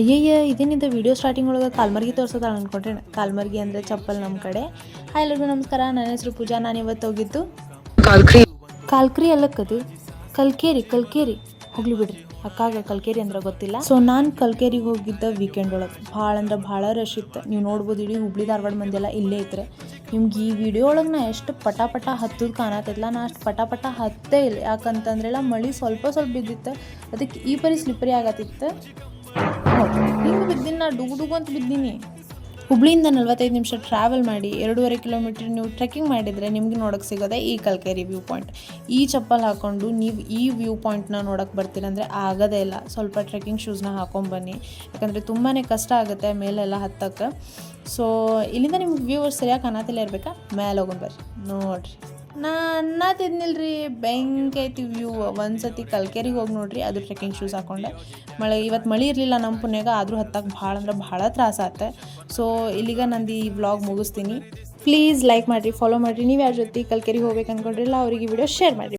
ಅಯ್ಯಯ್ಯ ಇದೇನಿದೆ video starting ಒಳಗೆ ಕಾಲ್ಮರ್ಗಿ ತೋರಿಸೋದಾಳ ಅನ್ಕೊಂಡ್ರೆ ಕಾಲ್ಮರ್ಗಿ ಅಂದರೆ ಚಪ್ಪಲ್ ನಮ್ಮ ಕಡೆ. ಹಾಯ್ ಎಲ್ಲರಿಗೂ ನಮಸ್ಕಾರ, ನನ್ನ ಹೆಸರು ಪೂಜಾ. ನಾನು ಇವತ್ತು ಹೋಗಿದ್ದು ಕಾಲ್ಕ್ರಿ ಅಲ್ಲಕ್ಕದು ಕಲ್ಕೇರಿ ಹೋಗ್ಲಿ ಬಿಡ್ರಿ, ಅಕ್ಕಾಗ ಕಲ್ಕೇರಿ ಅಂದ್ರೆ ಗೊತ್ತಿಲ್ಲ. ಸೊ ನಾನು ಕಲ್ಕೇರಿಗೆ ಹೋಗಿದ್ದ ವೀಕೆಂಡ್ ಒಳಗೆ ಭಾಳ ಅಂದ್ರೆ ಭಾಳ ರಶ್ ಇತ್ತು. ನೀವು ನೋಡ್ಬೋದು, ಇಡೀ ಹುಬ್ಳಿ ಧಾರವಾಡ ಮಂದಿ ಎಲ್ಲ ಇಲ್ಲೇ ಇದ್ರೆ. ನಿಮ್ಗೆ ಈ ವಿಡಿಯೋ ಒಳಗೆ ನಾ ಎಷ್ಟು ಪಟ ಹತ್ತೋದು ಕಾಣತ್ತಿಲ್ಲ. ನಾ ಅಷ್ಟು ಪಟ ಹತ್ತೇ ಇಲ್ಲ, ಯಾಕಂತಂದ್ರೆಲ್ಲ ಮಳೆ ಸ್ವಲ್ಪ ಬಿದ್ದಿತ್ತು. ಅದಕ್ಕೆ ಈ ಪರಿ ಸ್ಲಿಪ್ಪರಿ ಆಗತ್ತಿತ್ತು. ನೋಡ್ರಿ ಹಿಂಗೆ ಬಿದ್ದೀನಿ, ನಾ ಡುಗು ಅಂತ ಬಿದ್ದೀನಿ. ಹುಬ್ಳಿಯಿಂದ 45 ನಿಮಿಷ ಟ್ರಾವೆಲ್ ಮಾಡಿ 2.5 ಕಿಲೋಮೀಟ್ರ್ ನೀವು ಟ್ರೆಕ್ಕಿಂಗ್ ಮಾಡಿದರೆ ನಿಮ್ಗೆ ನೋಡೋಕ್ಕೆ ಸಿಗೋದೆ ಈ ಕಲ್ಕೇರಿ ವ್ಯೂ ಪಾಯಿಂಟ್. ಈ ಚಪ್ಪಲ್ ಹಾಕ್ಕೊಂಡು ನೀವು ಈ ವ್ಯೂ ಪಾಯಿಂಟ್ನ ನೋಡೋಕ್ಕೆ ಬರ್ತೀರ ಅಂದರೆ ಆಗೋದೇ ಇಲ್ಲ. ಸ್ವಲ್ಪ ಟ್ರೆಕ್ಕಿಂಗ್ ಶೂಸ್ನ ಹಾಕೊಂಡ್ಬನ್ನಿ, ಯಾಕಂದರೆ ತುಂಬಾ ಕಷ್ಟ ಆಗುತ್ತೆ ಮೇಲೆಲ್ಲ ಹತ್ತಕ್ಕೆ. ಸೊ ಇಲ್ಲಿಂದ ನಿಮ್ಗೆ ವ್ಯೂ ಸರಿಯಾಗಿ ಕಾಣತಿಲ್ಲ ಇರಬೇಕಾ, ಮೇಲೆ ಹೋಗೋಣ ಬರ್ರಿ ನೋಡಿರಿ. ನಾ ತಿನ್ನಿಲ್ರಿ, ಬೆಂಕಿ ಐತಿ ವ್ಯೂ. ಒಂದ್ಸತಿ ಕಲ್ಕೇರಿಗೆ ಹೋಗಿ ನೋಡ್ರಿ, ಅದು ಟ್ರೆಕ್ಕಿಂಗ್ ಶೂಸ್ ಹಾಕ್ಕೊಂಡೆ. ಇವತ್ತು ಮಳೆ ಇರಲಿಲ್ಲ ನಮ್ಮ ಪುಣ್ಯಾಗ, ಆದರೂ ಹತ್ತಕ್ಕೆ ಭಾಳ ಅಂದ್ರೆ ಭಾಳ ತ್ರಾಸ ಆಯ್ತು. ಸೊ ಇಲ್ಲಿಗ ನಂದು ಈ ವ್ಲಾಗ್ ಮುಗಿಸ್ತೀನಿ. ಪ್ಲೀಸ್ ಲೈಕ್ ಮಾಡಿರಿ, ಫಾಲೋ ಮಾಡಿರಿ. ನೀವು ಯಾರ ಜೊತೆ ಕಲ್ಕೇರಿಗೆ ಹೋಗ್ಬೇಕು ಅಂದ್ಕೊಂಡ್ರಿಲ್ಲ ಅವರಿಗೆ ವಿಡಿಯೋ ಶೇರ್ ಮಾಡಿರಿ.